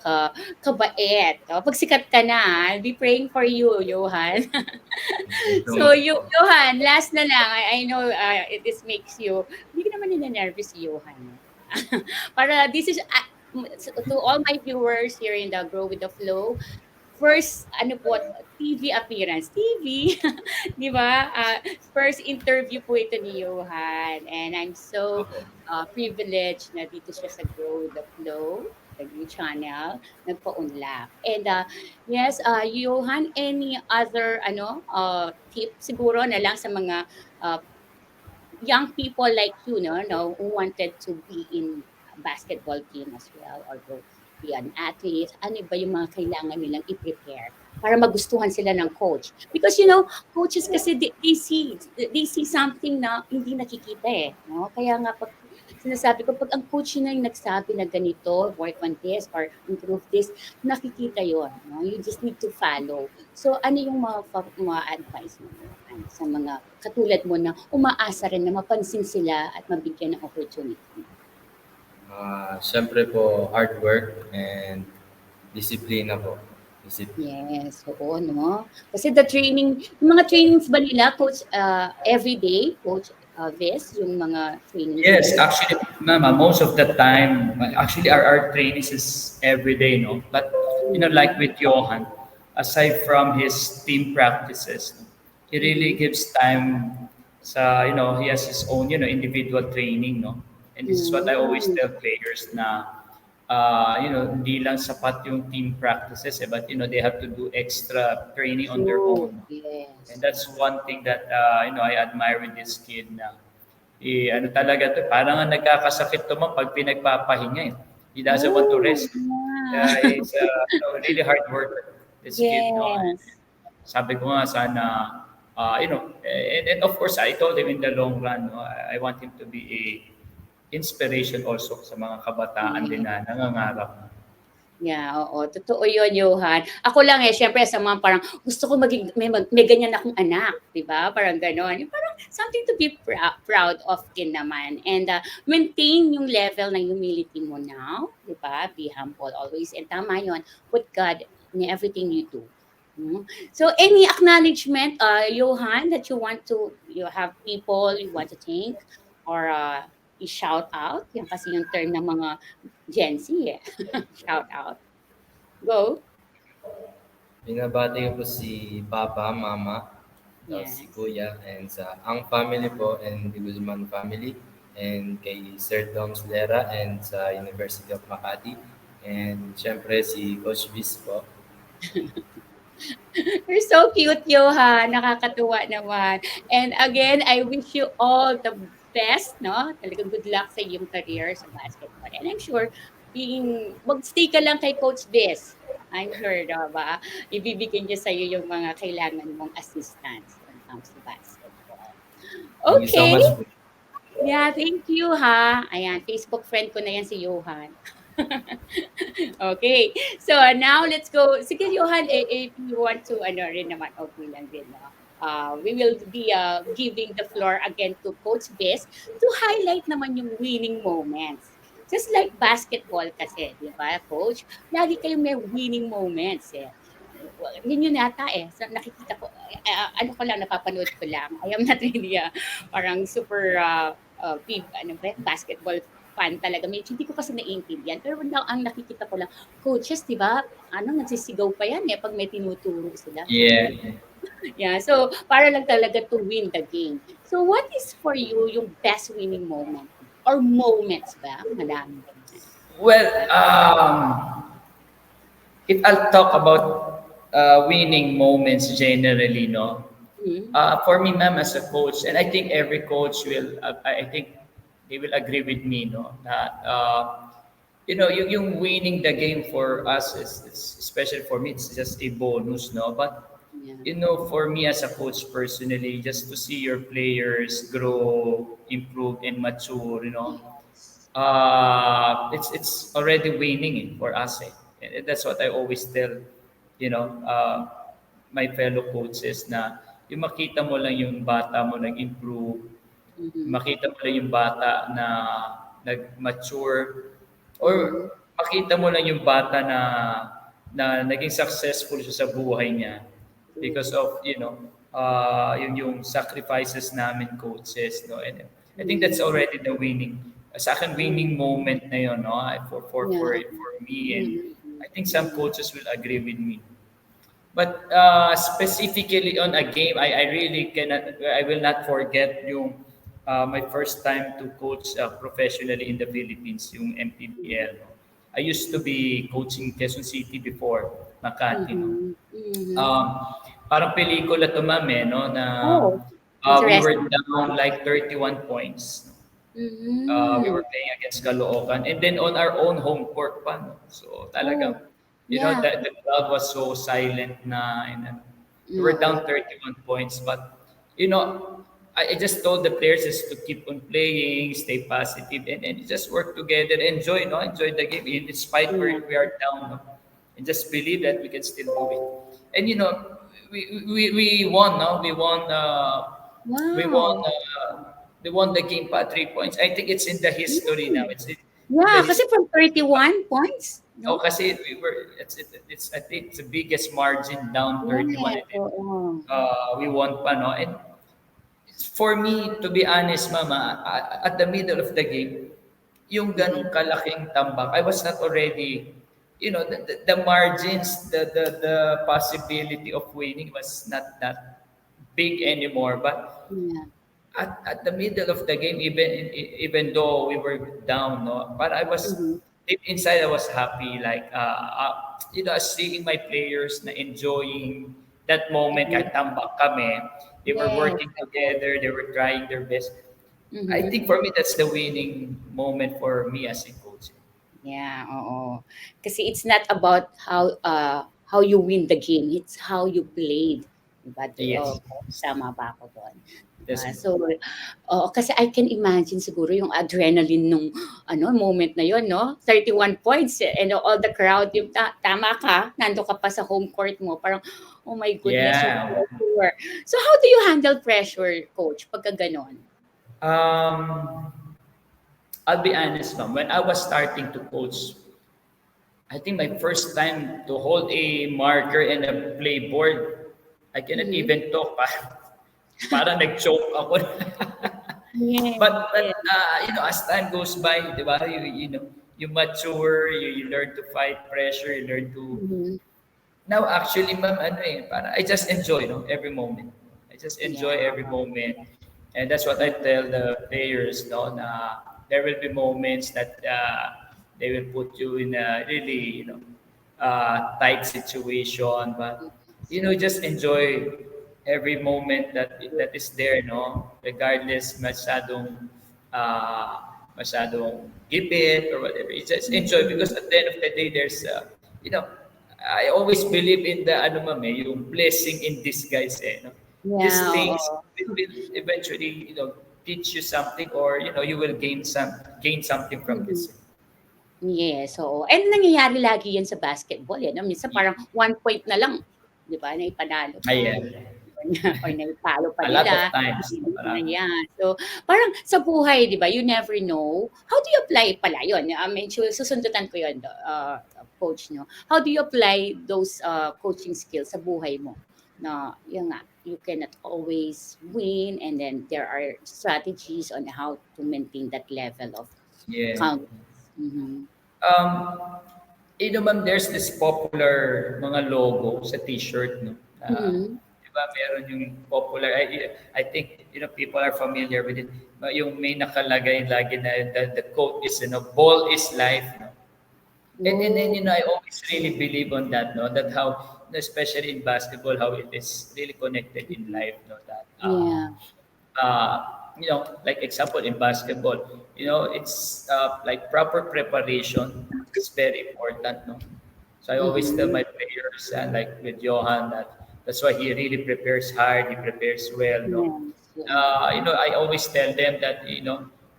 kabait. Kapag sikat ka na, I'll be praying for you, Johan. Thank you so So, much po. Johan, last na lang. I know this makes you, hindi ka naman nina-nervous si Johan. Para this is, to all my viewers here in the Grow with the Flow, first, ano po, TV appearance. TV, di ba? First interview po ito ni Johan. And I'm so Opo. privileged na dito siya sa Grow with the Flow, the new channel, nagpa-unlak. And yes, Johan, any other tip siguro na lang sa mga uh, young people like you, no, who wanted to be in a basketball team as well or to be an athlete, ano ba yung mga kailangan nilang i-prepare para magustuhan sila ng coach? Because coaches kasi they see something na hindi nakikita no? Kaya nga pag sinasabi ko, pag ang coach na yung nagsabi na ganito, work on this or improve this, nakikita yon, no? You just need to follow. So ano yung mga advice mo sa mga katulad mo na umaasa rin na mapansin sila at mabigyan ng opportunity? Siyempre po, hard work and disiplina po. Yes, oo, no? Kasi yung mga trainings ba nila, coach, every day, coach Ves, yung mga trainings Yes, nila? actually, ma'am, most of the time, actually, our trainings is every day, no? But, like with Johan, aside from his team practices, he really Mm-hmm. gives time he has his own, individual training, no? And this is what I always Mm-hmm. tell players na, hindi lang sapat yung team practices, but, they have to do extra training on their True. own. And Yes. that's one thing that I admire with this kid na ano talaga to, parang nga nagkakasakit to man pag pinagpapahinga eh. He doesn't want to Oh, rest. yeah. He's really hard worker, this kid, no? And Yes. sabi ko nga sana, and of course, I told him in the long run, no, I want him to be a inspiration also sa mga kabataan din Yes. na nangangarap. Yeah, oo. Totoo yun, Johan. Ako lang siyempre sa mga parang gusto ko maging, may ganyan akong anak, di ba? Parang gano'n. Yung parang something to be proud of din naman. And maintain yung level ng humility mo now, di ba? Be humble always. And tama yun. Put God in everything you do. Mm. So, any acknowledgement, Johan, that you have people you want to thank or i-shout out? Yan kasi yung term ng mga Gen Z Shout out. Go. Binabati ko po si Papa, Mama, tapos si Yes. Kuya, and sa ang family po and the Guzman family, and kay Sir Dom Slera and sa University of Makati, and syempre si Coach Viz po. You're so cute, Johan. Nakakatuwa naman. And again, I wish you all the best, no? Talagang good luck sa iyong career sa basketball. And I'm sure, mag-stay ka lang kay Coach Biz. I'm sure, ba? Ibibigay niya sa'yo yung mga kailangan mong assistance when it comes to basketball. Thank you so Okay. much po. Yeah, thank you, ha. Ayan, Facebook friend ko na yan si Johan. Okay. So now let's go. Sige, Johan, if you want to, rin naman, okay lang din, no? we will be giving the floor again to Coach Bess to highlight naman yung winning moments. Just like basketball kasi, di ba, Coach? Lagi kayong may winning moments eh. Well, yun yata eh. So, nakikita ko, ano ko lang, napapanood ko lang. I am not really parang super basketball fan talaga. Medyo hindi ko kasi naiintindihan. Pero ang nakikita ko lang, coaches, di ba, nagsisigaw pa yan eh pag may tinuturo sila. Yeah. Yeah, so para lang talaga to win the game. So what is for you yung best winning moment? Or moments ba? Madami. Well, if I'll talk about winning moments generally, no. Mm-hmm. For me, ma'am, as a coach, and I think every coach will, I think they will agree with me, no, that yung winning the game for us is especially for me, it's just a bonus, no. But Yeah. for me as a coach personally, just to see your players grow, improve, and mature, it's already winning for us. And that's what I always tell, my fellow coaches na yung makita mo lang yung bata mo nag-improve, Mm-hmm. makita mo lang yung bata na nag-mature, Mm-hmm. or makita mo lang yung bata na naging successful siya sa buhay niya because of yung sacrifices namin coaches, no. And I think that's already the winning, sa akin, winning moment na yun, no, for me, and Mm-hmm. I think some coaches will agree with me. But specifically on a game, I really I will not forget yung my first time to coach professionally in the Philippines, yung MPBL. No? I used to be coaching Quezon City before, Makati. No? Mm-hmm. Mm-hmm. Um, Parang pelikula to, ma'am, no, na Oh, we were interesting. down like 31 points. We Mm-hmm. were playing against Caloocan, and then on our own home court pa. No? So Oh, talagang, yeah. the crowd was so silent na, and we were Oo. down 31 points. But, I just told the players is to keep on playing, stay positive, and just work together, enjoy, no? Enjoy the game, in spite Yeah. we are down, no? And just believe that we can still do it. And, we won, no? We won, Wow. they won the game by 3 points. I think it's in the history now. Mm. It's in the Yeah, kasi history. from 31 points, Oh, no? kasi it's I think it's the biggest margin, down 31, Yes, and then oo. we won pa, no. And for me, to be honest, mama, at the middle of the game, yung ganong kalaking tambak, I was not already, the margins, the possibility of winning was not that big anymore. But Yeah. at the middle of the game, even though we were down, no, but I was Mhm. deep inside, I was happy, like seeing my players na enjoying that moment. Mhm. Kahit tambak kami, they were Yes, working oo. together, they were trying their best. I Mhm. think for me, that's the winning moment for me as a coach. Yeah, oo. Kasi it's not about how you win the game, it's how you played. Diba? Yes, Tama ba ako doon? yes, Diba? ma'am. So, oo, kasi I can imagine siguro yung adrenaline nung moment na yon, no? 31 points and all the crowd, yung tama ka, nando ka pa sa home court mo, parang, oh my goodness, yung Yeah. pressure. So, how do you handle pressure, coach, pagka ganon? Um, I'll be honest, ma'am. When I was starting to coach, I think my first time to hold a marker and a playboard, I cannot Mhm. even talk. Parang nag-choke ako. Yes, But yes. as time goes by, di ba, you mature, you learn to fight pressure, you learn to. Mhm. Now, actually, ma'am, para I just enjoy, no, every moment. I just enjoy Yeah. every moment, and that's what I tell the players, no, na there will be moments that they will put you in a really, tight situation, but just enjoy every moment that is there, no, regardless masyadong gipit or whatever. You just enjoy, because at the end of the day, there's you know I always believe in the yung blessing in disguise, no? These Yeah, things oo. will eventually, teach you something, or you will gain something from Mhm. this. Yes, oo. And nangyayari lagi 'yan sa basketball, eh, 'no? Minsan Yeah. parang 1 point na lang, 'di ba, na ipanalo ka, Ayan. 'di or naipalo pa A lot of nila. times. No? Ayan. So, parang sa buhay, di ba, you never know. How do you apply pala yun? I mean, susundutan ko yun, coach, no? How do you apply those coaching skills sa buhay mo? Na, yun nga, you cannot always win and then there are strategies on how to maintain that level of Yeah. confidence. Mm-hmm. Um, ma'am, there's this popular mga logo sa t-shirt, no? Mm-hmm. Di ba, meron yung popular, I think, people are familiar with it. Yung may nakalagay lagi na the quote is, ball is life, no? And then, I always really believe on that, no? That how, especially in basketball, how it is really connected in life, no? That, Yeah. like example in basketball, it's like proper preparation is very important, no? So I always tell Mm-hmm. my players, and like with Johan, that's why he really prepares hard, he prepares well, no? Yes. Yeah. I always tell them that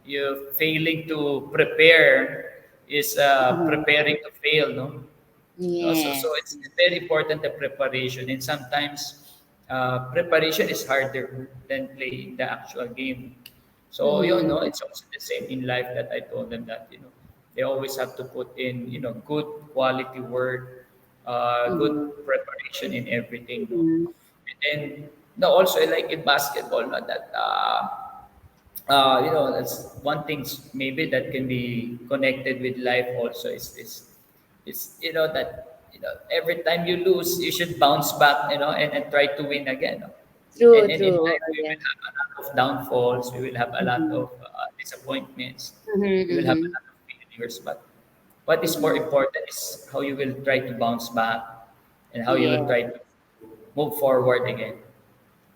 you failing to prepare is Mhm. preparing to fail, no? So Yes. it's very important the preparation, and sometimes preparation is harder than playing the actual game. So Mhm. it's also the same in life that I told them that they always have to put in good quality work, good Mhm. preparation in everything. No, Mhm. and then no, also I like in basketball, no, that that's one thing maybe that can be connected with life also is that every time you lose you should bounce back, and try to win again, no? True, And in true. life we Yeah. will have a lot of downfalls, we will have a lot Mhm. of disappointments, Mhm. we will have a Mhm. lot of failures, but what is more Mhm. important is how you will try to bounce back and how you will Yeah. try to move forward again.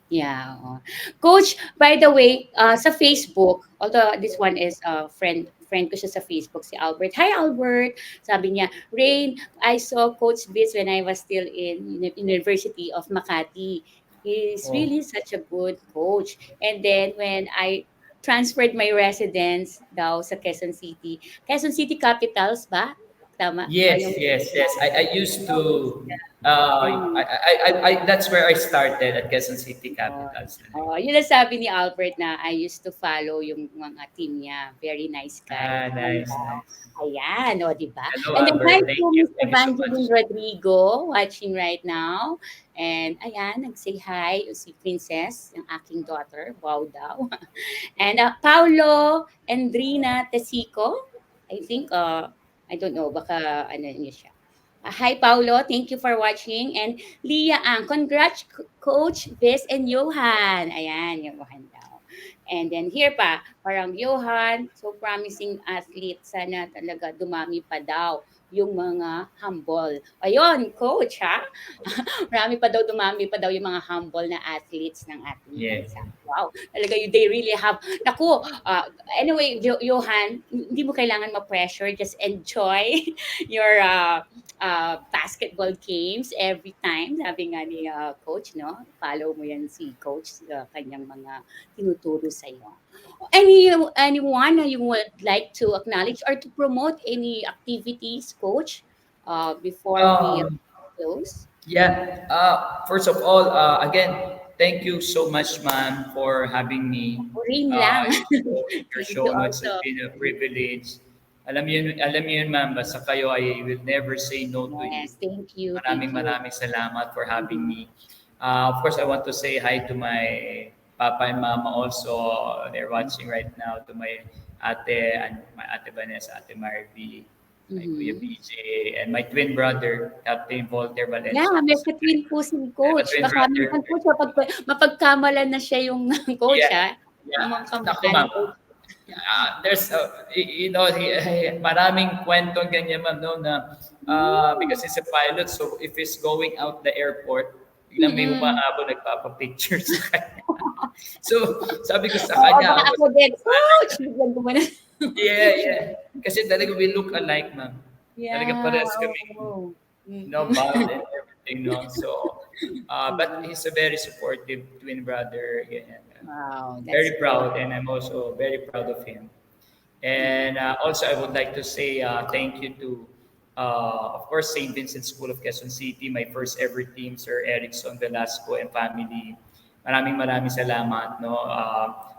Yeah. Oo. Coach, by the way, sa Facebook, although this one is friend ko siya sa Facebook, si Albert. Hi, Albert. Sabi niya, Rain, I saw Coach Biz when I was still in University of Makati. He's Oh, really such a good coach. And then when I transferred my residence daw sa Quezon City Capitals ba? Tama? yes, Yung yes, yes. I used coach. to. Mm. That's where I started at Quezon City Oo. Capitals. Yun ang sabi ni Albert na I used to follow yung mga team niya. Very nice guy. And, Nice, nice. ayan, o, di ba? Hello, And then hi Albert. to Thank you. Miss Thank you so Evangeline much. Rodrigo watching right now. And ayan, nag-say hi si Princess, yung aking daughter. Wow daw. And Paulo Andrina Tesico. I think, I don't know, baka ano niya siya. Hi, Paulo. Thank you for watching. And Leah Ang, congrats, Coach Biz and Johan. Ayan, Johan daw. And then here pa, parang Johan, so promising athlete. Sana talaga dumami pa daw yung mga humble. Ayun, coach, ha? Dumami pa daw yung mga humble na athletes ng ating Yeah. bansa. Wow, talaga they really have, naku, anyway, Johan, hindi mo kailangan ma-pressure, just enjoy your basketball games every time. Sabi nga ni coach, no? Follow mo yan si coach, kanyang mga tinuturo sa iyo. Anyone you would like to acknowledge or to promote any activities, coach, before we Um, close? yeah. First of all, again, thank you so much, ma'am, for having me. Rin lang. Your Thank show you notes has also. been a privilege. Alam niyo yun, ma'am, basta kayo, I will never say no to you. Yes, thank you, thank Maraming you. maraming salamat for having Mhm. me. Of course, I want to say hi to my papa and mama also. They're watching right now. To my ate and my ate Vanessa, ate Marby, my kuya Mhm. BJ, and my twin brother, Captain Voltaire Yeah, Valencia. may ka-twin po si I have a coach. twin Baka brother. minsan coach mapagkamalan na siya yung coach, Yeah, ha? yeah. Yung mga Naku, kamukha ni ma'am. coach. There's, maraming kwentong ganyan, ma'am, no, na because he's a pilot, so if he's going out the airport, biglang may Mm. humahabol, nagpapa-picture sa kanya. So, sabi ko sa Oo, kanya, baka ako din, coach! Biglang gumanon. yeah, yeah. Kasi talaga we look alike, ma'am. Talaga Yeah, parehas kami, oo. bald and everything, no? So, but Mm. he's a very supportive twin brother. Yeah. Wow, that's Very great. proud, and I'm also very proud of him. Yeah. And also, I would like to say thank you to, of course, St. Vincent School of Quezon City, my first ever team, Sir Erickson Velasco and family. maraming salamat, no.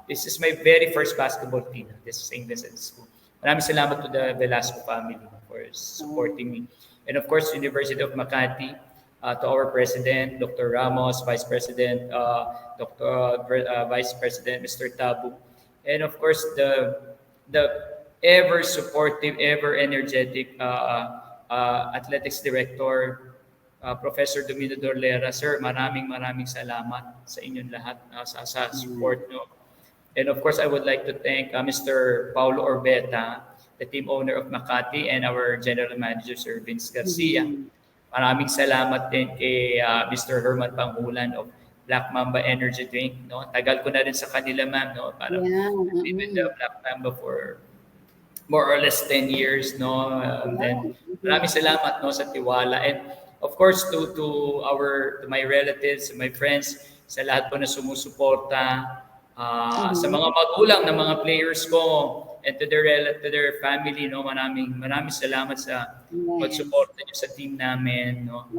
This is my very first basketball team, this St. Vincent School. Maraming salamat to the Velasco family for supporting me. And of course, University of Makati, to our president, Dr. Ramos, Vice President, Vice President, Mr. Tabu, and of course the ever supportive, ever energetic athletics director, Professor Domino Dorlera. Sir, maraming salamat sa inyong lahat sa support nyo. And of course, I would like to thank Mr. Paulo Orbeta, the team owner of Makati, and our general manager, Sir Vince Garcia. Maraming salamat din kay Mr. Herman Panghulan of Black Mamba Energy Drink. No? Tagal ko na rin sa kanila, ma'am. No? Parang even the Black Mamba for more or less 10 years. No? Then, maraming salamat, no, sa tiwala. And of course, to my relatives, my friends, sa lahat po na sumusuporta, sa mga magulang ng mga players ko, and to their family, no, maraming salamat sa pagsuporta niyo sa team namin, no.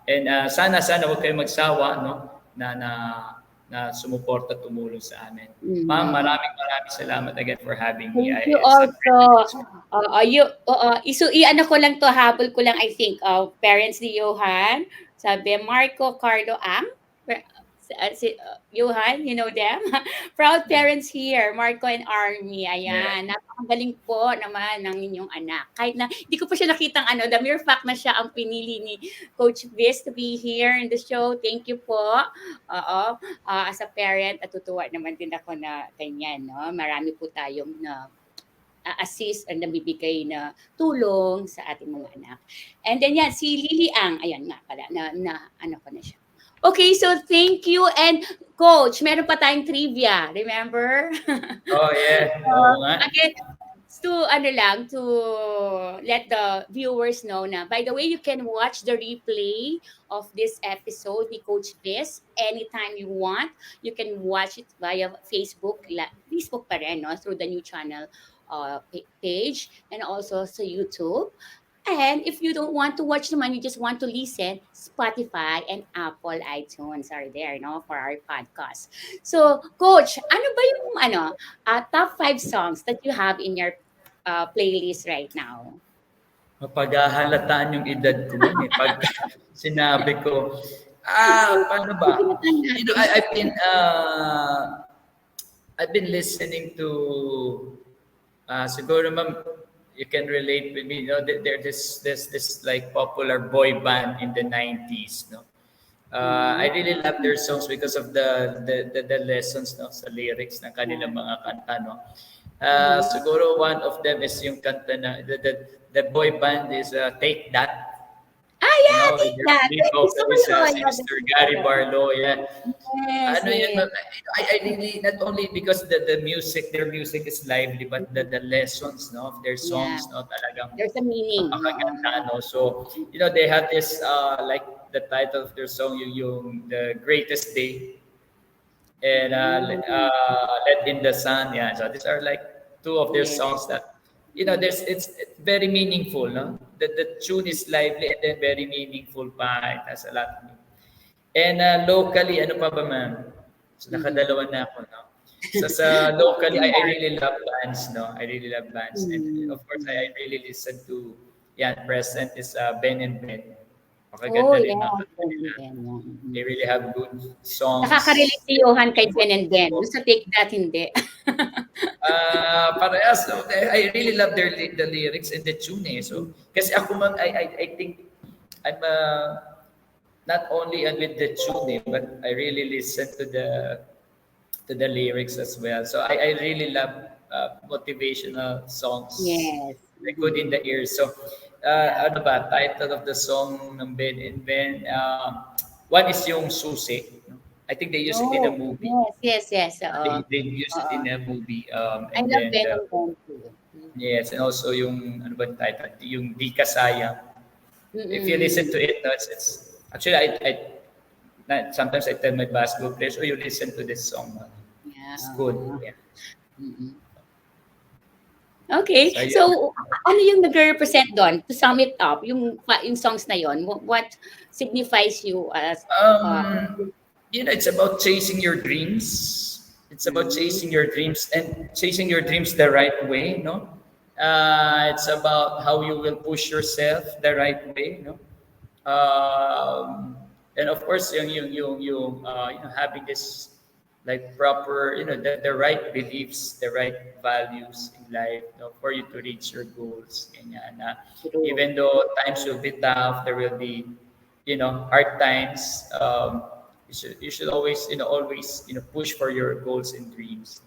And sana huwag kayong magsawa, no, na sumuporta, tumulong sa amin. Ma'am, maraming salamat again for having me. Thank you also. Ano ko lang to, habol ko lang, I think, parents ni Johan, sabi, Marco Carlo Ang, Johan, you know them? Proud parents here, Marco and Army. Ayan, napakagaling po naman ng inyong anak. Kahit na, hindi ko pa siya nakitang the mere fact na siya ang pinili ni Coach Viz to be here in the show. Thank you po. As a parent, natutuwa naman din ako na ganyan, no? Marami po tayong assist and nabibigay na tulong sa ating mga anak. And then si Lily Ang, ayan nga pala, ano ko na siya. Okay, so thank you. And Coach, meron pa tayong trivia. Remember? Oh, yeah. Again, to let the viewers know na, by the way, you can watch the replay of this episode ni Coach Viz anytime you want. You can watch it via Facebook pa rin, no? Through the new channel page, and also sa YouTube. And if you don't want to watch naman, you just want to listen, Spotify and Apple iTunes are there, no, for our podcast. So, Coach, ano ba yung top 5 songs that you have in your playlist right now? Mapaghahalataan yung edad ko nun, pag sinabi ko, paano ba? You know, I've been listening to, siguro ma'am, you can relate with me, you know, there's this like popular boy band in the 90s, no. I really love their songs because of the lessons, no, sa lyrics ng kanilang mga kanta, no. Siguro one of them is yung kanta na the boy band is Take That. Take That. Si Mr. Gary Barlow, yeah. I really, not only because their music is lively, but the lessons, no, of their songs, no, talagang there's a meaning. Napakaganda, no. So, you know, they have this like the title of their song, yung The Greatest Day, and Let in the Sun. Yeah, so these are like two of their songs that, you know, it's very meaningful, no. The tune is lively and then very meaningful pa. It has a lot. And locally, ano pa ba, ma'am? So, nakadalawa na ako, no? So, sa locally, I really love bands, no? I really love bands. And of course, I really listen to, present is Ben and Ben. Makaganda rin ako. They really have good songs. Nakaka-relate si Johan kay Ben and Ben. Sa Take That, hindi. Parehas, no? I really love the lyrics and the tune, eh. So, kasi ako, ma'am, I think I'm not only with the tune, but I really listen to the lyrics as well. So I really love motivational songs. Yes. They're good in the ears. So ano ba, title of the song ng Ben and Ben? One is yung Susi. I think they use it in a movie. Yes. They use it in a movie. I love Ben and Ben too. Yes, and also yung ano ba title? Yung Di Ka Sayang. If you listen to it, no, it's actually I sometimes I tell my basketball players, you listen to this song. Yeah. It's good. Yeah. Okay. So ano yung nag-represent doon? To sum it up, yung songs na yon, what signifies you as it's about chasing your dreams. It's about chasing your dreams and chasing your dreams the right way, no? It's about how you will push yourself the right way, no? Um, and of course, having this like proper, the right beliefs, the right values in life, for you to reach your goals. Ganyan, True. even though times will be tough, there will be, hard times. You should always, push for your goals and dreams.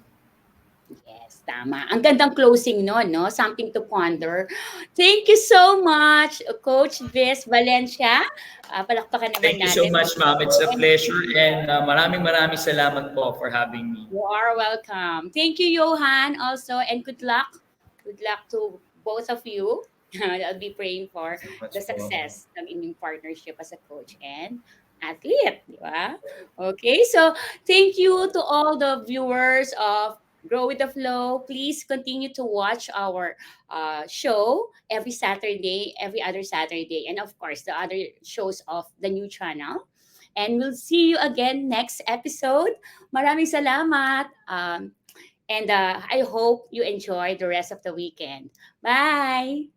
Yes, tama. Ang gandang closing no, no? Something to ponder. Thank you so much, Coach Viz Valencia. Palakpakan naman Thank you so natin. much, ma'am. It's a pleasure, and maraming maraming salamat po for having me. You are welcome. Thank you, Johan, also, and good luck. Good luck to both of you. I'll be praying for So much the po. success ng inyong partnership as a coach and athlete, di ba? Okay, so thank you to all the viewers of Grow with the Flow. Please continue to watch our show every Saturday, every other Saturday, and of course, the other shows of the new channel. And we'll see you again next episode. Maraming salamat. And I hope you enjoy the rest of the weekend. Bye!